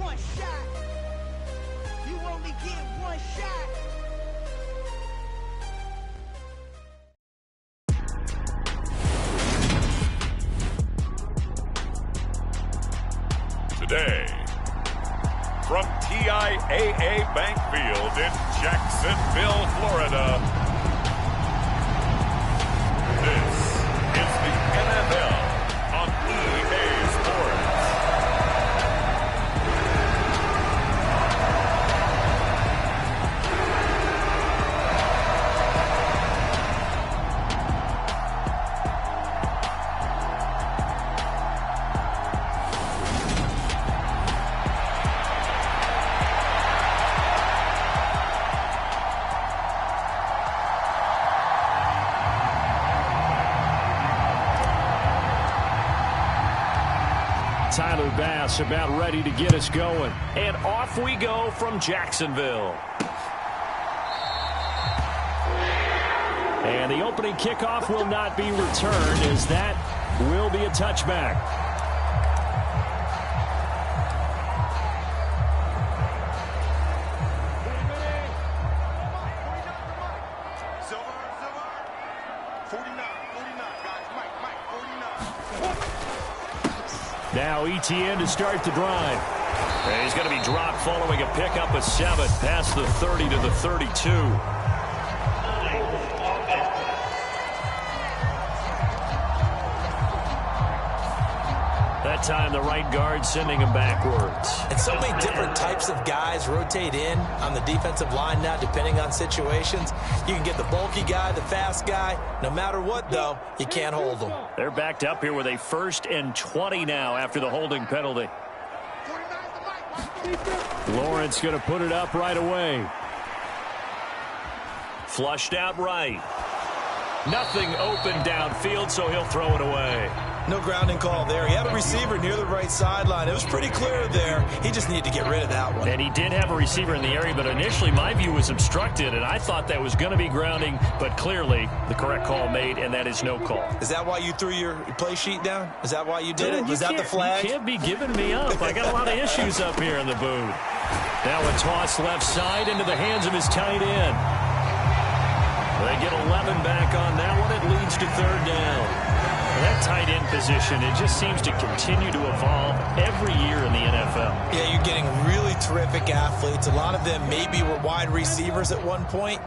one shot. You only get one shot. Today, from TIAA Bank Field in Jacksonville, Florida, this is the NFL on EA Sports. Tyler Bass about ready to get us going. And off we go from Jacksonville. And the opening kickoff will not be returned, as that will be a touchback. Now ETN to start the drive. And he's going to be dropped following a pickup of 7 past the 30 to the 32. That time the right guard sending him backwards. And so many different types of guys rotate in on the defensive line now, depending on situations. You can get the bulky guy, the fast guy. No matter what, though, you can't hold them. They're backed up here with a 1st and 20 now after the holding penalty. Lawrence going to put it up right away. Flushed out right. Nothing open downfield, so he'll throw it away. No grounding call there. He had a receiver near the right sideline. It was pretty clear there. He just needed to get rid of that one. And he did have a receiver in the area, but initially my view was obstructed, and I thought that was going to be grounding, but clearly the correct call made, and that is no call. Is that why you threw your play sheet down? Is that why you did it? Was that the flag? You can't be giving me up. I got a lot of issues up here in the booth. Now a toss left side into the hands of his tight end. They get 11 back on that one. It leads to 3rd down. That tight end position, it just seems to continue to evolve every year in the NFL. Yeah, you're getting really terrific athletes. A lot of them maybe were wide receivers at one point.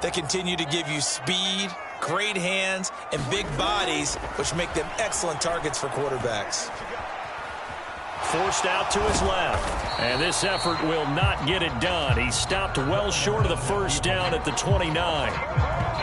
They continue to give you speed, great hands, and big bodies, which make them excellent targets for quarterbacks. Forced out to his left. And this effort will not get it done. He stopped well short of the 1st down at the 29.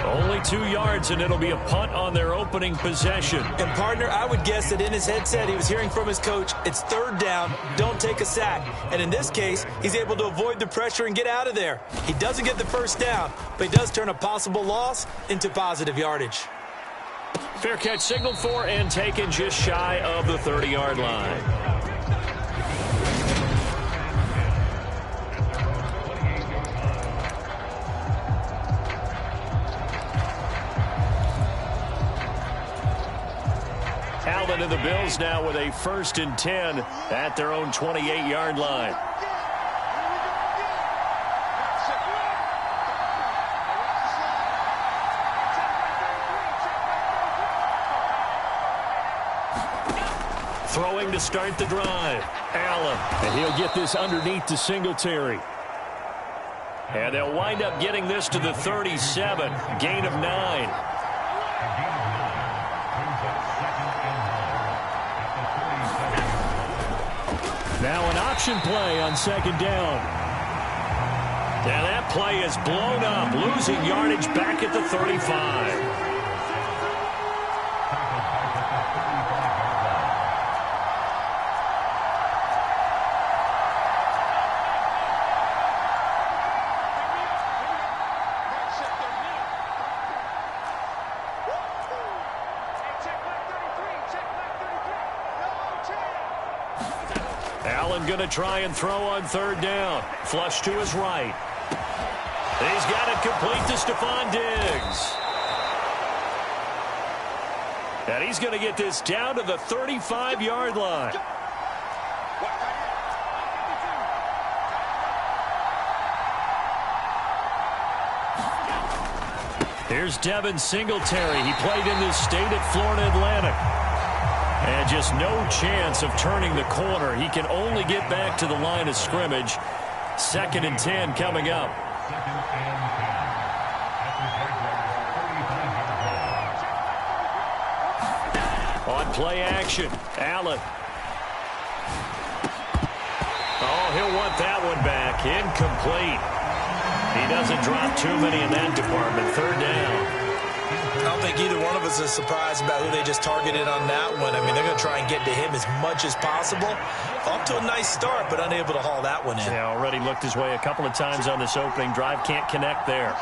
Only 2 yards, and it'll be a punt on their opening possession. And, partner, I would guess that in his headset he was hearing from his coach, it's 3rd down, don't take a sack. And in this case, he's able to avoid the pressure and get out of there. He doesn't get the 1st down, but he does turn a possible loss into positive yardage. Fair catch signaled for and taken just shy of the 30-yard line. Allen and the Bills now with a 1st and 10 at their own 28-yard line. Throwing to start the drive. Allen. And he'll get this underneath to Singletary. And they'll wind up getting this to the 37. Gain of 9. Now an option play on 2nd down. Now that play is blown up, losing yardage back at the 35. Allen going to try and throw on 3rd down. Flush to his right. He's got it complete to Stephon Diggs. And he's going to get this down to the 35-yard line. Here's Devin Singletary. He played in this state at Florida Atlantic. And just no chance of turning the corner. He can only get back to the line of scrimmage. 2nd and 10 coming up. On play action, Allen. Oh, he'll want that one back. Incomplete. He doesn't drop too many in that department. 3rd down. I don't think either one of us is surprised about who they just targeted on that one. I mean, they're going to try and get to him as much as possible. Off to a nice start, but unable to haul that one in. Yeah, already looked his way a couple of times on this opening drive. Can't connect there.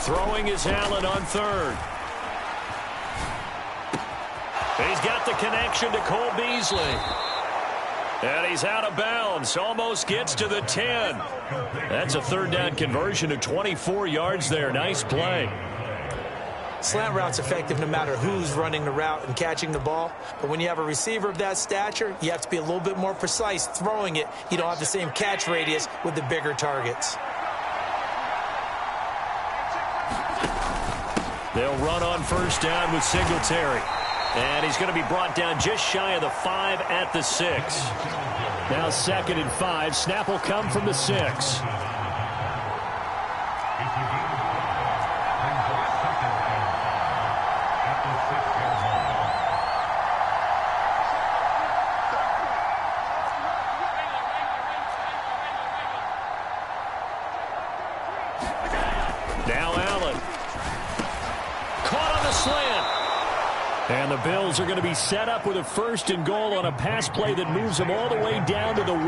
Throwing is Allen on 3rd. He's got the connection to Cole Beasley. And he's out of bounds. Almost gets to the 10. That's a 3rd down conversion of 24 yards there. Nice play. Slant route's effective no matter who's running the route and catching the ball. But when you have a receiver of that stature, you have to be a little bit more precise throwing it. You don't have the same catch radius with the bigger targets. They'll run on 1st down with Singletary. And he's going to be brought down just shy of the 5 at the 6. Now 2nd and 5. Snap will come from the 6. Now Allen. Caught on the slant. And the Bills are going to be set up with a 1st and goal on a pass play that moves them all the way down to the 1.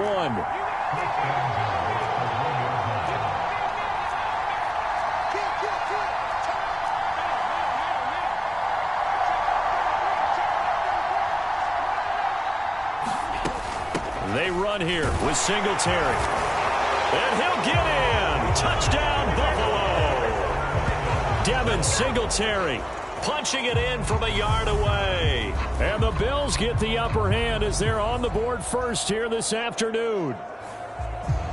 They run here with Singletary. And he'll get in. Touchdown, Buffalo. Devin Singletary punching it in from a yard away. And the Bills get the upper hand as they're on the board first here this afternoon.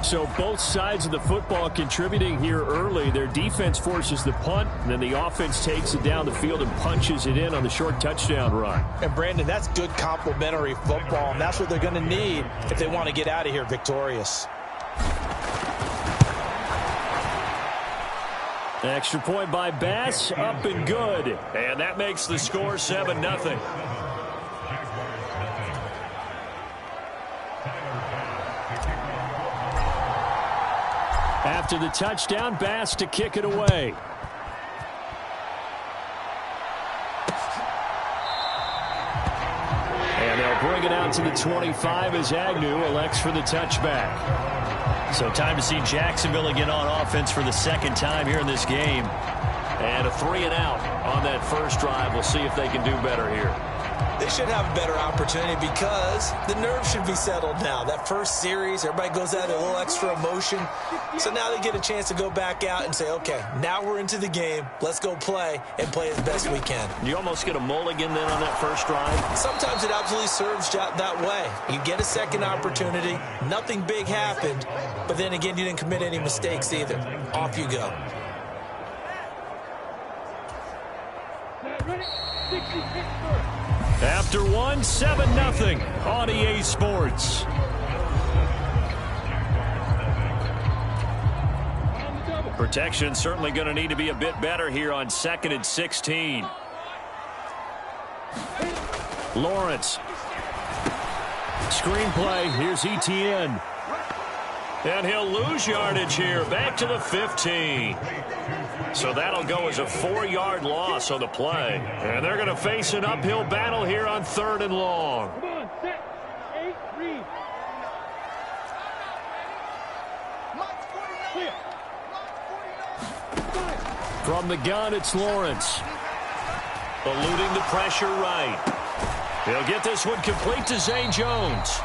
So both sides of the football contributing here early. Their defense forces the punt, and then the offense takes it down the field and punches it in on the short touchdown run. And, Brandon, that's good complementary football, and that's what they're going to need if they want to get out of here victorious. Extra point by Bass, up and good. And that makes the score 7-0. After the touchdown, Bass to kick it away. And they'll bring it out to the 25 as Agnew elects for the touchback. So time to see Jacksonville again on offense for the 2nd time here in this game. And a 3-and-out on that first drive. We'll see if they can do better here. They should have a better opportunity because the nerves should be settled now. That first series, everybody goes out a little extra emotion. So now they get a chance to go back out and say, okay, now we're into the game. Let's go play and play as best we can. You almost get a mulligan then on that first drive? Sometimes it absolutely serves that way. You get a second opportunity. Nothing big happened. But then again, you didn't commit any mistakes either. Off you go. After one, 7-0 on EA Sports. Protection certainly going to need to be a bit better here on 2nd and 16. Lawrence. Screenplay. Here's Etienne. And he'll lose yardage here. Back to the 15. So that'll go as a 4-yard loss on the play. And they're going to face an uphill battle here on 3rd and long. Come on, set. 8, read. Clear. From the gun, it's Lawrence. Eluding the pressure right. He'll get this one complete to Zay Jones.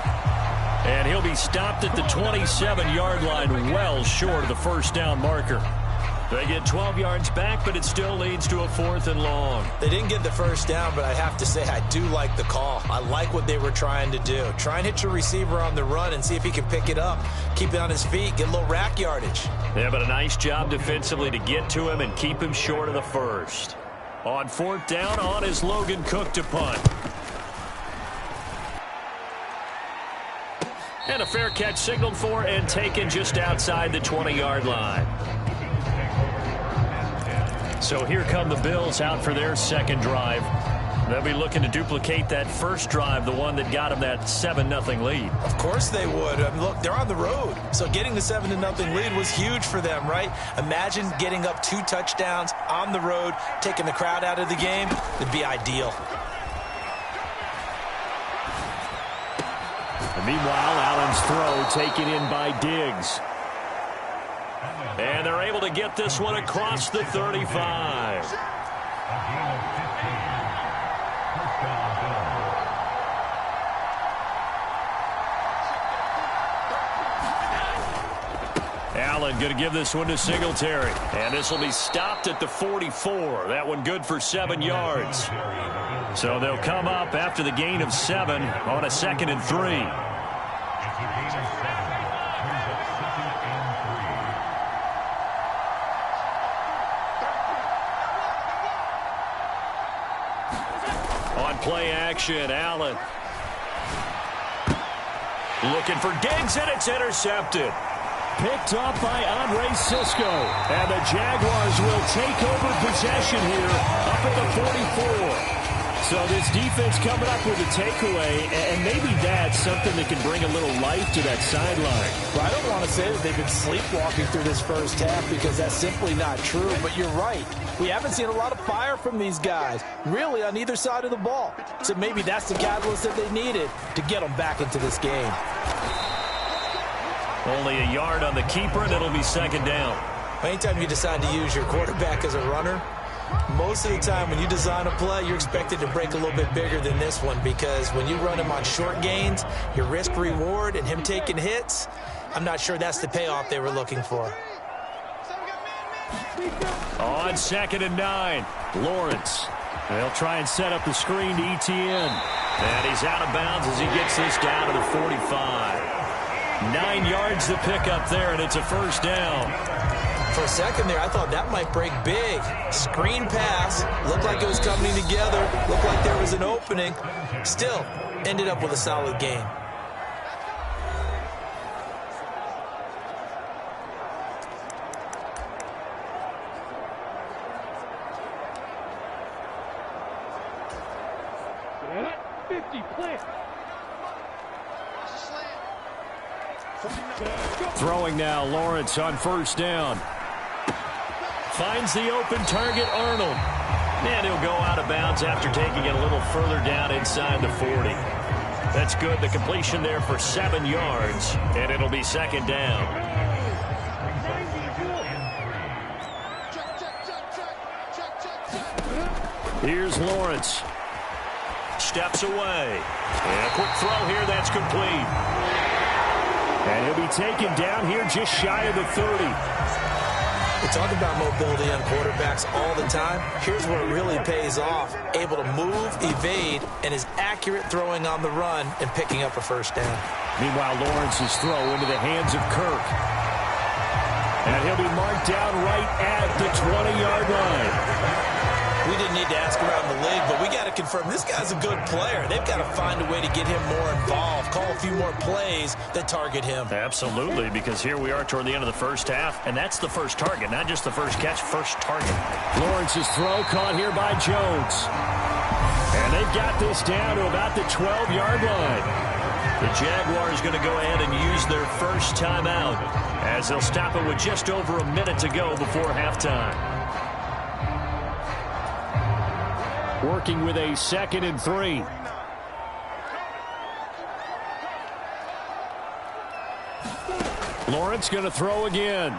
And he'll be stopped at the 27-yard line, well short of the first down marker. They get 12 yards back, but it still leads to a 4th and long. They didn't get the first down, but I have to say I do like the call. I like what they were trying to do. Try and hit your receiver on the run and see if he can pick it up. Keep it on his feet, get a little rack yardage. Yeah, but a nice job defensively to get to him and keep him short of the first. On 4th down, on is Logan Cook to punt. And a fair catch signaled for and taken just outside the 20-yard line. So here come the Bills out for their second drive. They'll be looking to duplicate that first drive, the one that got them that 7-0 lead. Of course they would. I mean, look, they're on the road. So getting the 7-0 lead was huge for them, right? Imagine getting up 2 touchdowns on the road, taking the crowd out of the game. It'd be ideal. And meanwhile, Allen's throw taken in by Diggs. And they're able to get this one across the 35. Allen going to give this one to Singletary. And this will be stopped at the 44. That one good for 7 yards. So they'll come up after the gain of 7 on a 2nd and 3. Play action, Allen. Looking for Diggs, and it's intercepted. Picked up by Andre Sisco. And the Jaguars will take over possession here up at the 44. So this defense coming up with a takeaway, and maybe that's something that can bring a little life to that sideline. Well, I don't want to say that they've been sleepwalking through this first half because that's simply not true, but you're right. We haven't seen a lot of fire from these guys, really, on either side of the ball. So maybe that's the catalyst that they needed to get them back into this game. Only a yard on the keeper, and it'll be 2nd down. Anytime you decide to use your quarterback as a runner, most of the time when you design a play, you're expected to break a little bit bigger than this one because when you run him on short gains, your risk-reward and him taking hits, I'm not sure that's the payoff they were looking for. On 2nd and 9, Lawrence. They'll try and set up the screen to Etienne. And he's out of bounds as he gets this down to the 45. 9 yards to pick up there, and it's a 1st down. For a second there, I thought that might break big. Screen pass. Looked like it was coming together. Looked like there was an opening. Still, ended up with a solid game. Yeah, 50, plant. Throwing now, Lawrence on 1st down. Finds the open target, Arnold. And he'll go out of bounds after taking it a little further down inside the 40. That's good. The completion there for 7 yards, and it'll be 2nd down. Here's Lawrence. Steps away. And a quick throw here, that's complete. And he'll be taken down here just shy of the 30. We talk about mobility on quarterbacks all the time. Here's where it really pays off. Able to move, evade, and is accurate throwing on the run and picking up a 1st down. Meanwhile, Lawrence's throw into the hands of Kirk. And he'll be marked down right at the 20-yard line. We didn't need to ask around the league, but we got to confirm this guy's a good player. They've got to find a way to get him more involved, call a few more plays that target him. Absolutely, because here we are toward the end of the first half, and that's the first target, not just the first catch, first target. Lawrence's throw caught here by Jones. And they've got this down to about the 12-yard line. The Jaguars going to go ahead and use their first timeout as they'll stop it with just over a minute to go before halftime. Working with a 2nd and 3. Lawrence going to throw again.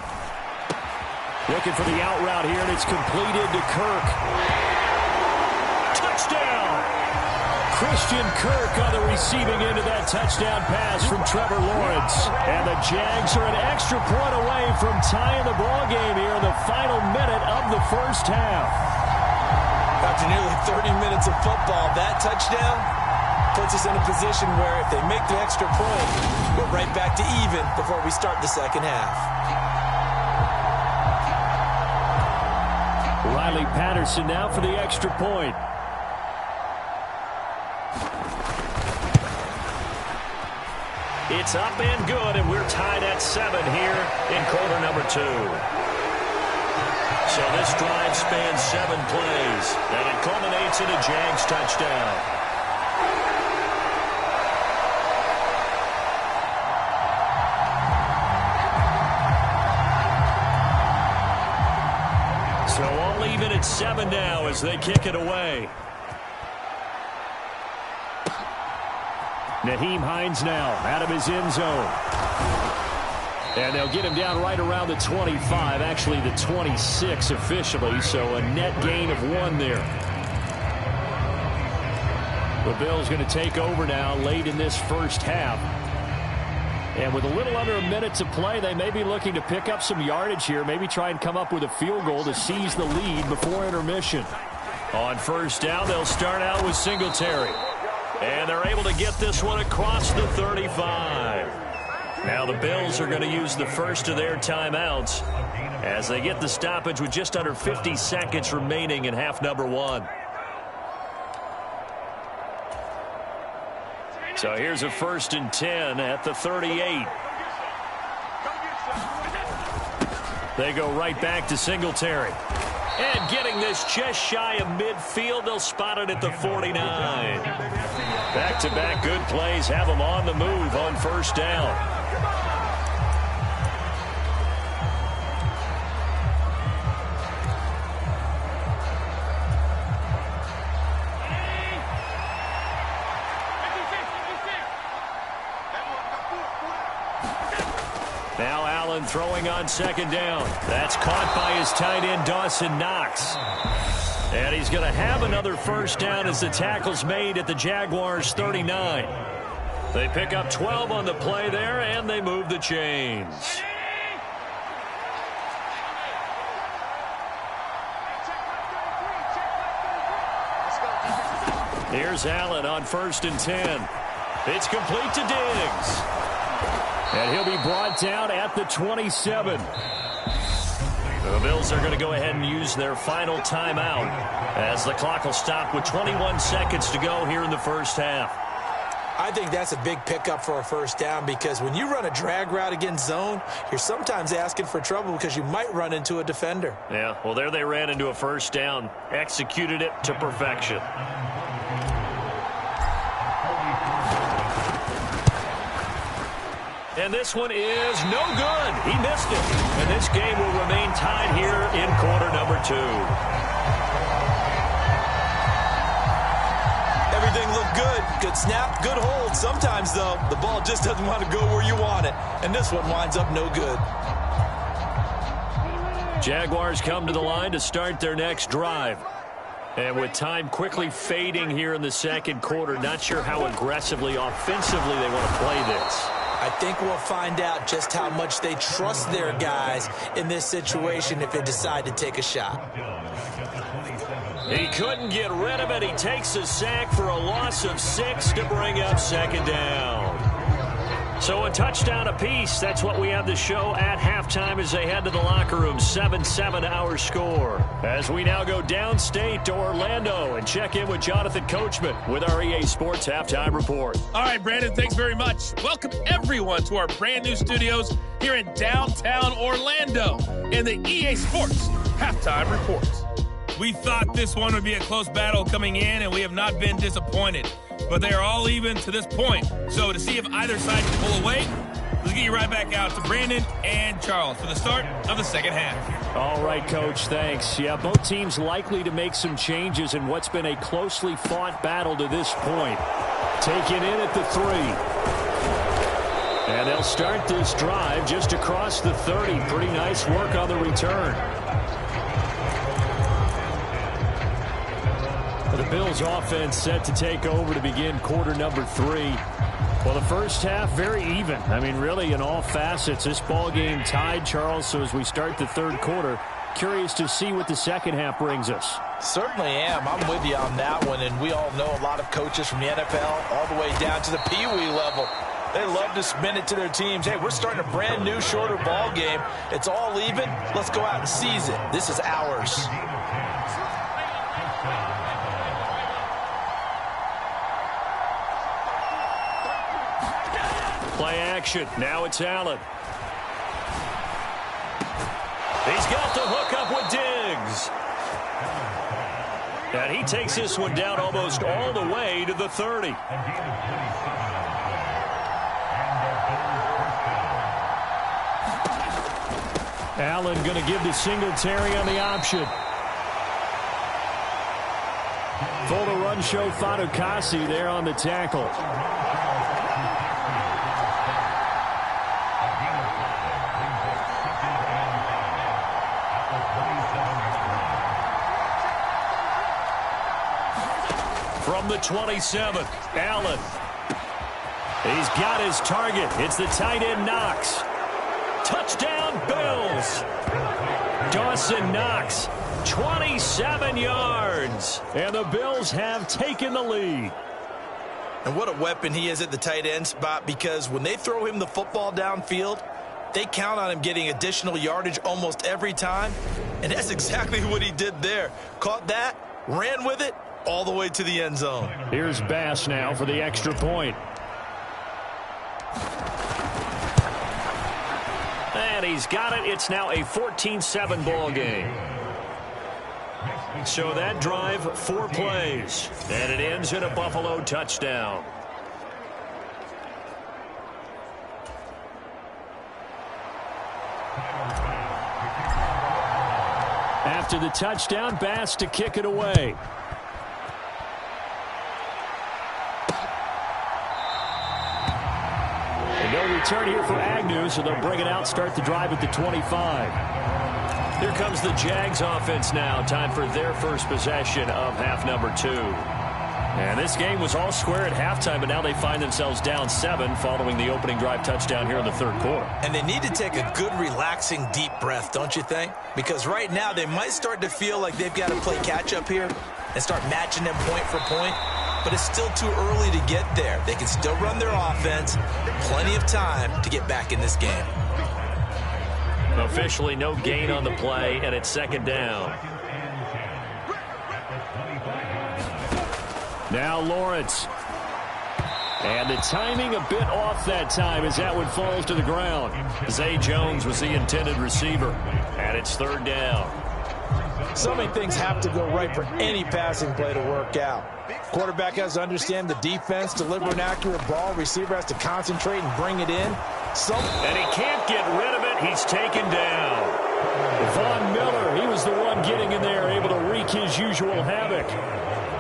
Looking for the out route here, and it's completed to Kirk. Touchdown! Christian Kirk on the receiving end of that touchdown pass from Trevor Lawrence. And the Jags are an extra point away from tying the ball game here in the final minute of the first half. After nearly 30 minutes of football, that touchdown puts us in a position where if they make the extra point, we're right back to even before we start the second half. Riley Patterson now for the extra point. It's up and good, and we're tied at 7 here in quarter number 2. So this drive spans 7 plays, and it culminates in a Jags touchdown. So all even at 7 now as they kick it away. Nyheim Hines now out of his end zone. And they'll get him down right around the 25, actually the 26 officially, so a net gain of 1 there. The Bills going to take over now late in this first half. And with a little under a minute to play, they may be looking to pick up some yardage here, maybe try and come up with a field goal to seize the lead before intermission. On first down, they'll start out with Singletary. And they're able to get this one across the 35. Now the Bills are going to use the first of their timeouts as they get the stoppage with just under 50 seconds remaining in half number 1. So here's a 1st and 10 at the 38. They go right back to Singletary. And getting this just shy of midfield, they'll spot it at the 49. Back-to-back good plays have them on the move on first down. Now Allen throwing on second down. That's caught by his tight end, Dawson Knox. And he's going to have another first down as the tackle's made at the Jaguars' 39. They pick up 12 on the play there, and they move the chains. Here's Allen on 1st and 10. It's complete to Diggs. And he'll be brought down at the 27. The Bills are going to go ahead and use their final timeout as the clock will stop with 21 seconds to go here in the first half. I think that's a big pickup for a first down because when you run a drag route against zone, you're sometimes asking for trouble because you might run into a defender. Yeah, well, there they ran into a first down, executed it to perfection. And this one is no good. He missed it. And this game will remain tied here in quarter number 2. Everything looked good. Good snap, good hold. Sometimes, though, the ball just doesn't want to go where you want it. And this one winds up no good. Jaguars come to the line to start their next drive. And with time quickly fading here in the second quarter, not sure how aggressively, offensively they want to play this. I think we'll find out just how much they trust their guys in this situation if they decide to take a shot. He couldn't get rid of it. He takes a sack for a loss of 6 to bring up second down. So a touchdown apiece. That's what we have the show at halftime as they head to the locker room. 7-7 our score. As we now go downstate to Orlando and check in with Jonathan Coachman with our EA Sports Halftime Report. All right, Brandon, thanks very much. Welcome everyone to our brand new studios here in downtown Orlando in the EA Sports Halftime Report. We thought this one would be a close battle coming in, and we have not been disappointed. But they are all even to this point. So to see if either side can pull away, let's get you right back out to Brandon and Charles for the start of the second half. All right, Coach, thanks. Yeah, both teams likely to make some changes in what's been a closely fought battle to this point. Taken in at the 3. And they'll start this drive just across the 30. Pretty nice work on the return. The Bills offense set to take over to begin quarter number 3. Well, the first half, very even. I mean, really, in all facets, this ball game tied, Charles. So as we start the third quarter, curious to see what the second half brings us. Certainly am. I'm with you on that one. And we all know a lot of coaches from the NFL all the way down to the Pee Wee level. They love to spin it to their teams. Hey, we're starting a brand new, shorter ball game. It's all even. Let's go out and seize it. This is ours. Play action. Now it's Allen. He's got the hook up with Diggs. And he takes this one down almost all the way to the 30. Allen going to give to Singletary on the option. For the run show, Fatukasi there on the tackle. From the 27, Allen. He's got his target. It's the tight end, Knox. Touchdown, Bills. Dawson Knox, 27 yards. And the Bills have taken the lead. And what a weapon he is at the tight end spot, because when they throw him the football downfield, they count on him getting additional yardage almost every time. And that's exactly what he did there. Caught that, ran with it, all the way to the end zone. Here's Bass now for the extra point. And he's got it. It's now a 14-7 ball game. So that drive, 4 plays. And it ends in a Buffalo touchdown. After the touchdown, Bass to kick it away. No return here for Agnew, so they'll bring it out, start the drive at the 25. Here comes the Jags offense now. Time for their first possession of half number 2. And this game was all square at halftime, but now they find themselves down 7 following the opening drive touchdown here in the third quarter. And they need to take a good, relaxing, deep breath, don't you think? Because right now they might start to feel like they've got to play catch-up here and start matching them point for point. But it's still too early to get there. They can still run their offense. Plenty of time to get back in this game. Officially no gain on the play, and it's second down. Now Lawrence. And the timing a bit off that time as that one falls to the ground. Zay Jones was the intended receiver. And it's third down. So many things have to go right for any passing play to work out. Quarterback has to understand the defense, deliver an accurate ball. Receiver has to concentrate and bring it in. And he can't get rid of it. He's taken down. Von Miller, he was the one getting in there, able to wreak his usual havoc.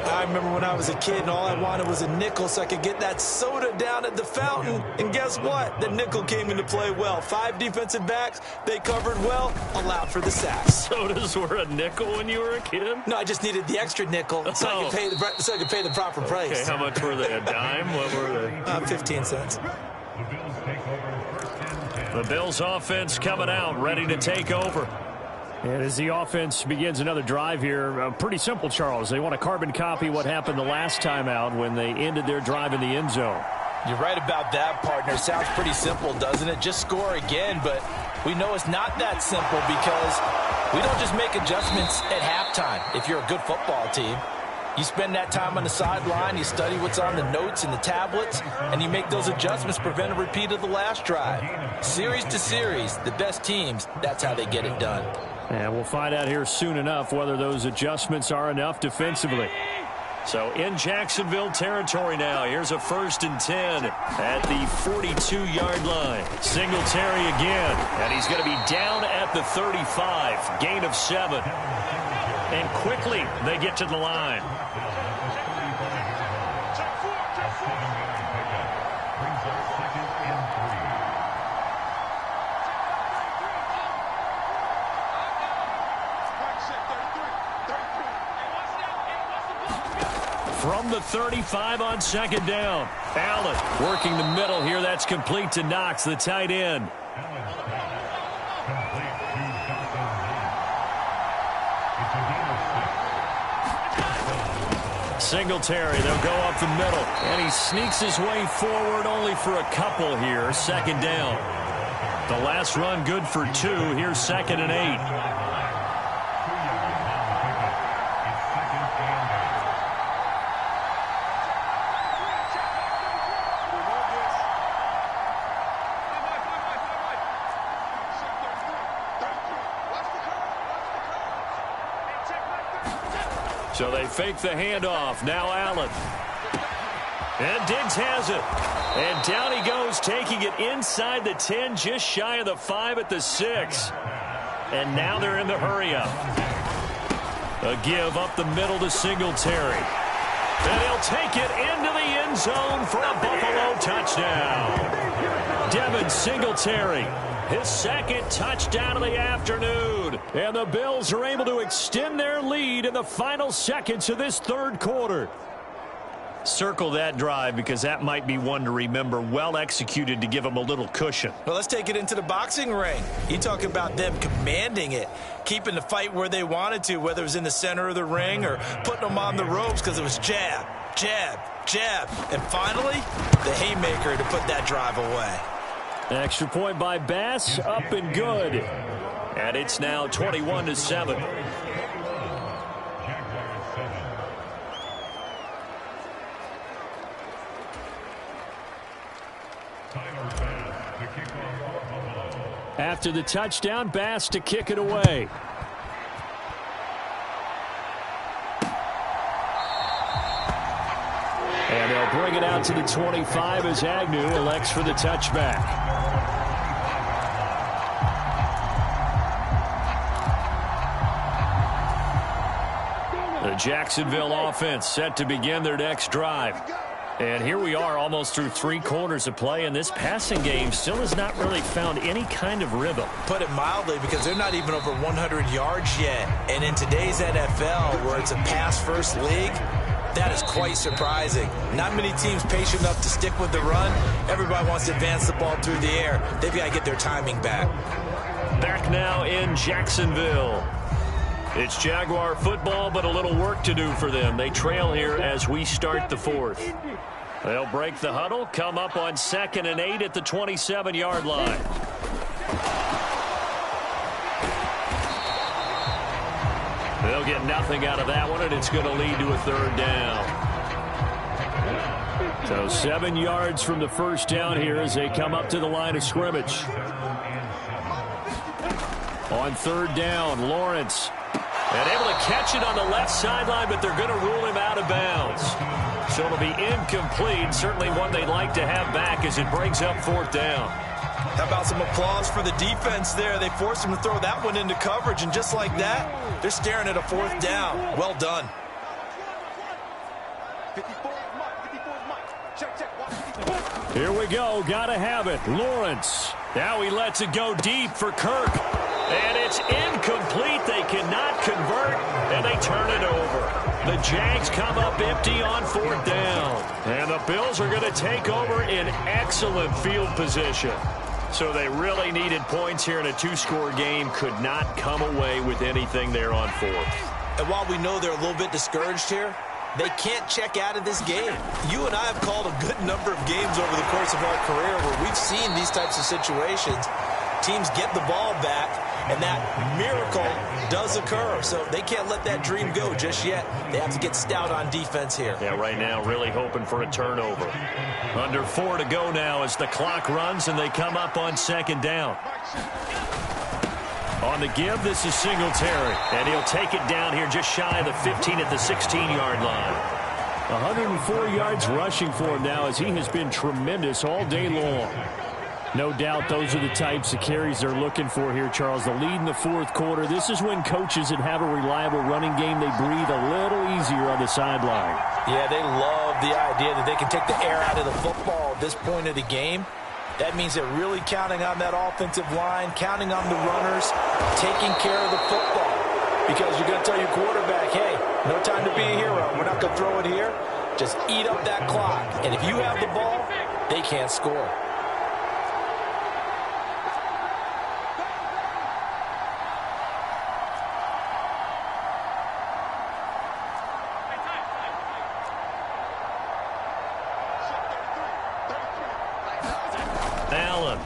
I remember when I was a kid and all I wanted was a nickel so I could get that soda down at the fountain. And guess what? The nickel came into play well. 5 defensive backs, they covered well, allowed for the sacks. Sodas were a nickel when you were a kid? No, I just needed the extra nickel so I could pay the proper price. Okay, how much were they? A dime? What were they? 15 cents. The Bills offense coming out, ready to take over. And as the offense begins another drive here, pretty simple, Charles. They want to carbon copy what happened the last time out when they ended their drive in the end zone. You're right about that, partner. Sounds pretty simple, doesn't it? Just score again, but we know it's not that simple because we don't just make adjustments at halftime. If you're a good football team, you spend that time on the sideline, you study what's on the notes and the tablets, and you make those adjustments, prevent a repeat of the last drive. Series to series, the best teams, that's how they get it done. And we'll find out here soon enough whether those adjustments are enough defensively. So in Jacksonville territory now, here's a 1st and 10 at the 42-yard line. Singletary again, and he's going to be down at the 35, gain of 7. And quickly they get to the line. from the 35 on second down. Allen working the middle here. That's complete to Knox, the tight end. Singletary, they'll go up the middle. And he sneaks his way forward only for a couple here. Second down. The last run good for 2. Here's 2nd and 8. So they fake the handoff. Now Allen. And Diggs has it. And down he goes, taking it inside the 10, just shy of the 5 at the 6. And now they're in the hurry-up. A give up the middle to Singletary. And he'll take it into the end zone for a Buffalo touchdown. Devin Singletary, his 2nd touchdown of the afternoon. And the Bills are able to extend their lead in the final seconds of this 3rd quarter. Circle that drive because that might be one to remember. Well executed to give them a little cushion. Well, let's take it into the boxing ring. You talk about them commanding it, keeping the fight where they wanted to, whether it was in the center of the ring or putting them on the ropes because it was jab, jab, jab. And finally, the haymaker to put that drive away. Extra point by Bass, up and good. And it's now 21-7. After the touchdown, Bass to kick it away. And they'll bring it out to the 25 as Agnew elects for the touchback. The Jacksonville offense set to begin their next drive. And here we are almost through 3 quarters of play, and this passing game still has not really found any kind of rhythm. Put it mildly, because they're not even over 100 yards yet. And in today's NFL, where it's a pass-first league, that is quite surprising. Not many teams patient enough to stick with the run. Everybody wants to advance the ball through the air. They've got to get their timing back. Back now in Jacksonville. It's Jaguar football, but a little work to do for them. They trail here as we start the 4th. They'll break the huddle, come up on 2nd and 8 at the 27-yard line. They'll get nothing out of that one, and it's going to lead to a 3rd down. So 7 yards from the 1st down here as they come up to the line of scrimmage. On 3rd down, Lawrence. And able to catch it on the left sideline, but they're going to rule him out of bounds. So it'll be incomplete. Certainly one they'd like to have back as it brings up 4th down. How about some applause for the defense there? They forced him to throw that one into coverage, and just like that, they're staring at a 4th down. Well done. Here we go. Got to have it. Lawrence. Now he lets it go deep for Kirk. And it's incomplete. They cannot convert, and they turn it over. The Jags come up empty on 4th down. And the Bills are going to take over in excellent field position. So they really needed points here in a 2-score game. Could not come away with anything there on 4th. And while we know they're a little bit discouraged here, they can't check out of this game. You and I have called a good number of games over the course of our career where we've seen these types of situations. Teams get the ball back, and that miracle does occur. So they can't let that dream go just yet. They have to get stout on defense here. Yeah, right now really hoping for a turnover. Under 4 to go now as the clock runs, and they come up on 2nd down. On the give, this is Singletary, and he'll take it down here just shy of the 15 at the 16-yard line. 104 yards rushing for him now as he has been tremendous all day long. No doubt those are the types of carries they're looking for here, Charles. The lead in the 4th quarter. This is when coaches that have a reliable running game, they breathe a little easier on the sideline. Yeah, they love the idea that they can take the air out of the football at this point of the game. That means they're really counting on that offensive line, counting on the runners, taking care of the football. because you're going to tell your quarterback, hey, no time to be a hero. We're not going to throw it here. Just eat up that clock. And if you have the ball, they can't score. Allen.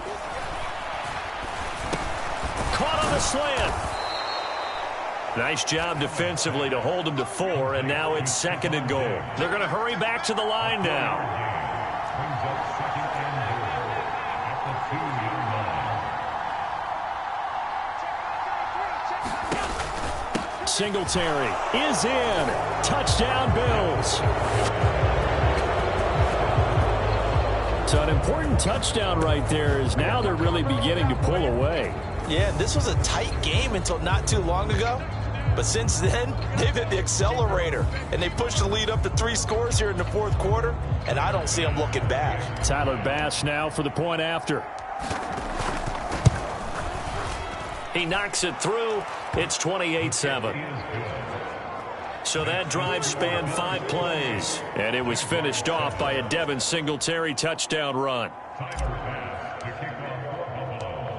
Caught on the slant. Nice job defensively to hold him to 4, and now it's 2nd and goal. They're going to hurry back to the line now. Singletary is in. Touchdown, Bills. So an important touchdown right there is now they're really beginning to pull away. Yeah, this was a tight game until not too long ago. But since then, they've hit the accelerator. And they pushed the lead up to 3 scores here in the 4th quarter. And I don't see them looking back. Tyler Bass now for the point after. He knocks it through. It's 28-7. So that drive spanned 5 plays. And it was finished off by a Devin Singletary touchdown run.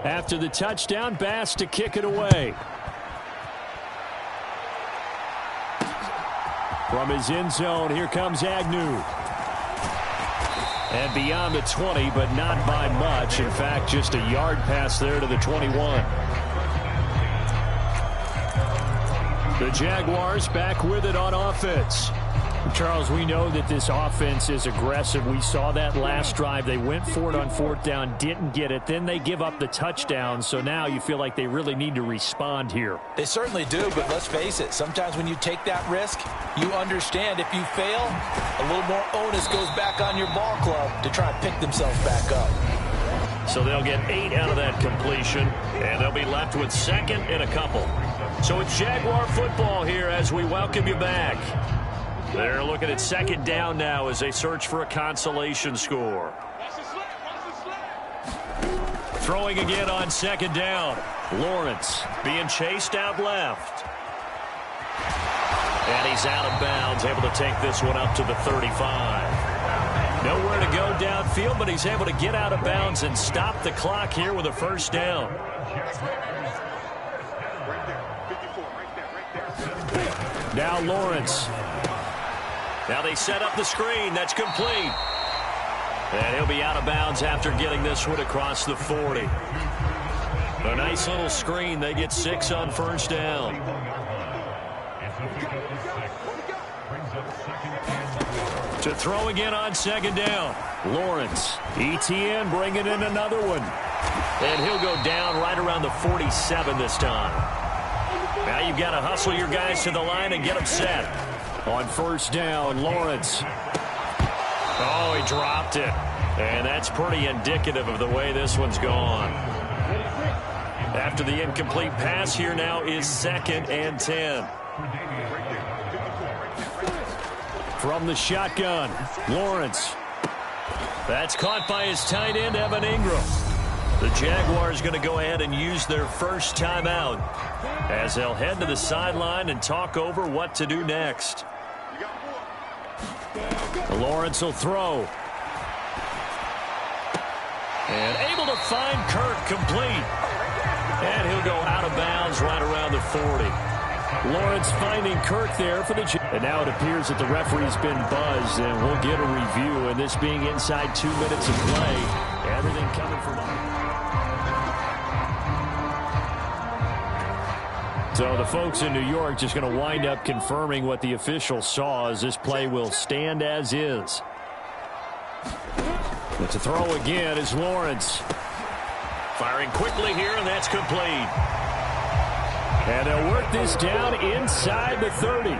After the touchdown, Bass to kick it away. From his end zone, here comes Agnew. And beyond the 20, but not by much. In fact, just a yard pass there to the 21. The Jaguars back with it on offense. Charles, we know that this offense is aggressive. We saw that last drive. They went for it on 4th down, didn't get it. Then they give up the touchdown. So now you feel like they really need to respond here. They certainly do, but let's face it. Sometimes when you take that risk, you understand if you fail, a little more onus goes back on your ball club to try and pick themselves back up. So they'll get 8 out of that completion, and they'll be left with 2nd and a couple. So it's Jaguar football here as we welcome you back. They're looking at 2nd down now as they search for a consolation score. Throwing again on 2nd down. Lawrence being chased out left. And he's out of bounds, able to take this one up to the 35. Nowhere to go downfield, but he's able to get out of bounds and stop the clock here with a 1st down. Now Lawrence. Now they set up the screen. That's complete. And he'll be out of bounds after getting this one across the 40. A nice little screen. They get 6 on 1st down. To throw again on 2nd down. Lawrence. ETN bringing in another one. And he'll go down right around the 47 this time. Now you've got to hustle your guys to the line and get them set. On 1st down, Lawrence. Oh, he dropped it. And that's pretty indicative of the way this one's gone. After the incomplete pass, here now is 2nd and 10. From the shotgun, Lawrence. That's caught by his tight end, Evan Ingram. The Jaguars going to go ahead and use their 1st timeout as they'll head to the sideline and talk over what to do next. Lawrence will throw. And able to find Kirk complete. And he'll go out of bounds right around the 40. Lawrence finding Kirk there for the... And now it appears that the referee's been buzzed, and we'll get a review. And this being inside 2 minutes of play, everything coming from... So the folks in New York just going to wind up confirming what the official saw, as this play will stand as is. But to throw again is Lawrence. Firing quickly here, and that's complete. And they'll work this down inside the 30.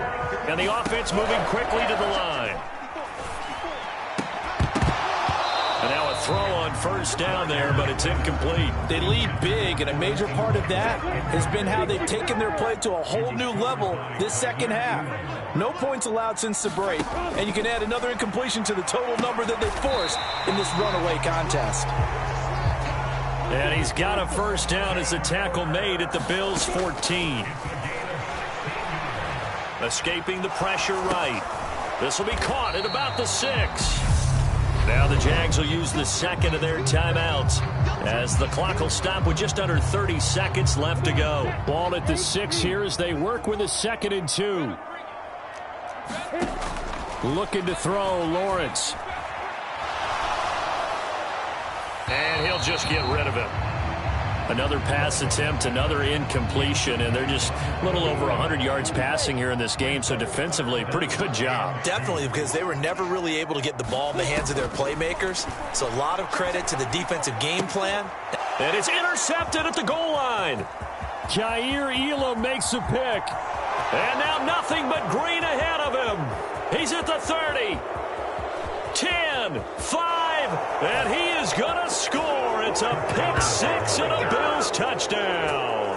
And the offense moving quickly to the line. And now a throw on 1st down there, but it's incomplete. They lead big, and a major part of that has been how they've taken their play to a whole new level this 2nd half. No points allowed since the break, and you can add another incompletion to the total number that they forced in this runaway contest. And he's got a 1st down as the tackle made at the Bills' 14. Escaping the pressure right. This will be caught at about the 6. Now the Jags will use the second of their timeouts as the clock will stop with just under 30 seconds left to go. Ball at the 6 here as they work with a 2nd and 2. Looking to throw, Lawrence. And he'll just get rid of it. Another pass attempt, another incompletion, and they're just a little over 100 yards passing here in this game, so defensively, pretty good job. Definitely, because they were never really able to get the ball in the hands of their playmakers, so a lot of credit to the defensive game plan. And it's intercepted at the goal line. Jair Elam makes a pick. And now nothing but green ahead of him. He's at the 30. 10, 5, and he is going to score. It's a pick 6 and a Bills touchdown.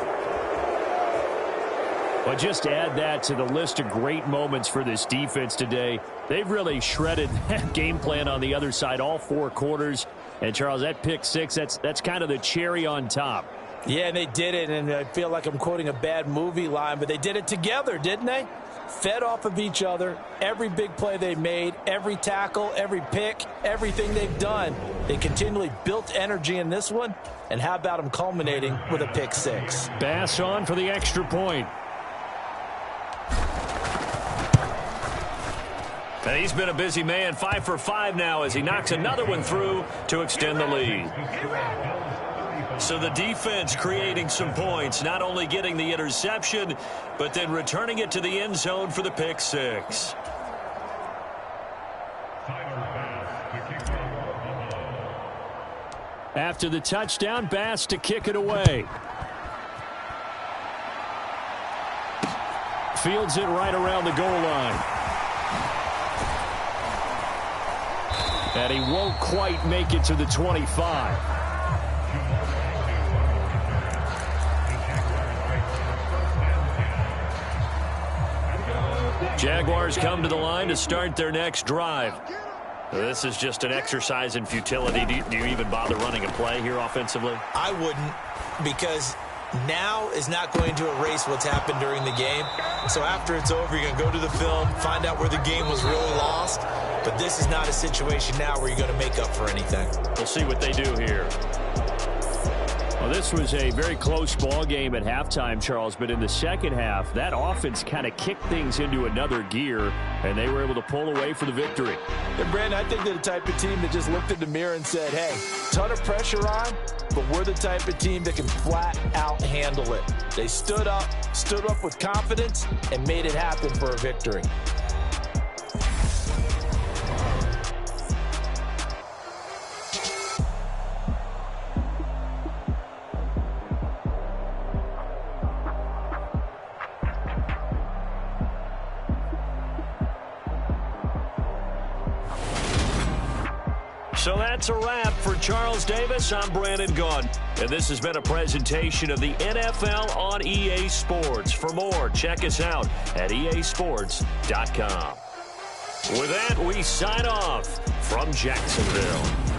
But just add that to the list of great moments for this defense today. They've really shredded that game plan on the other side all 4 quarters. And, Charles, that pick 6, that's kind of the cherry on top. Yeah, and they did it, and I feel like I'm quoting a bad movie line, but they did it together, didn't they? Fed off of each other, every big play they made, every tackle, every pick, everything they've done. They continually built energy in this one, and how about them culminating with a pick 6? Bass on for the extra point. And he's been a busy man, 5 for 5 now as he knocks another one through to extend the lead. So the defense creating some points, not only getting the interception, but then returning it to the end zone for the pick 6. After the touchdown, Bass to kick it away. Fields it right around the goal line. And he won't quite make it to the 25. Jaguars come to the line to start their next drive. This is just an exercise in futility. Do you even bother running a play here offensively? I wouldn't, because now is not going to erase what's happened during the game. So after it's over, you're going to go to the film, find out where the game was really lost. But this is not a situation now where you're going to make up for anything. We'll see what they do here. Well, this was a very close ball game at halftime, Charles, but in the second half, that offense kind of kicked things into another gear, and they were able to pull away for the victory. And, Brandon, I think they're the type of team that just looked in the mirror and said, hey, ton of pressure on, but we're the type of team that can flat out handle it. They stood up with confidence, and made it happen for a victory. So that's a wrap for Charles Davis. I'm Brandon Gunn. And this has been a presentation of the NFL on EA Sports. For more, check us out at easports.com. With that, we sign off from Jacksonville.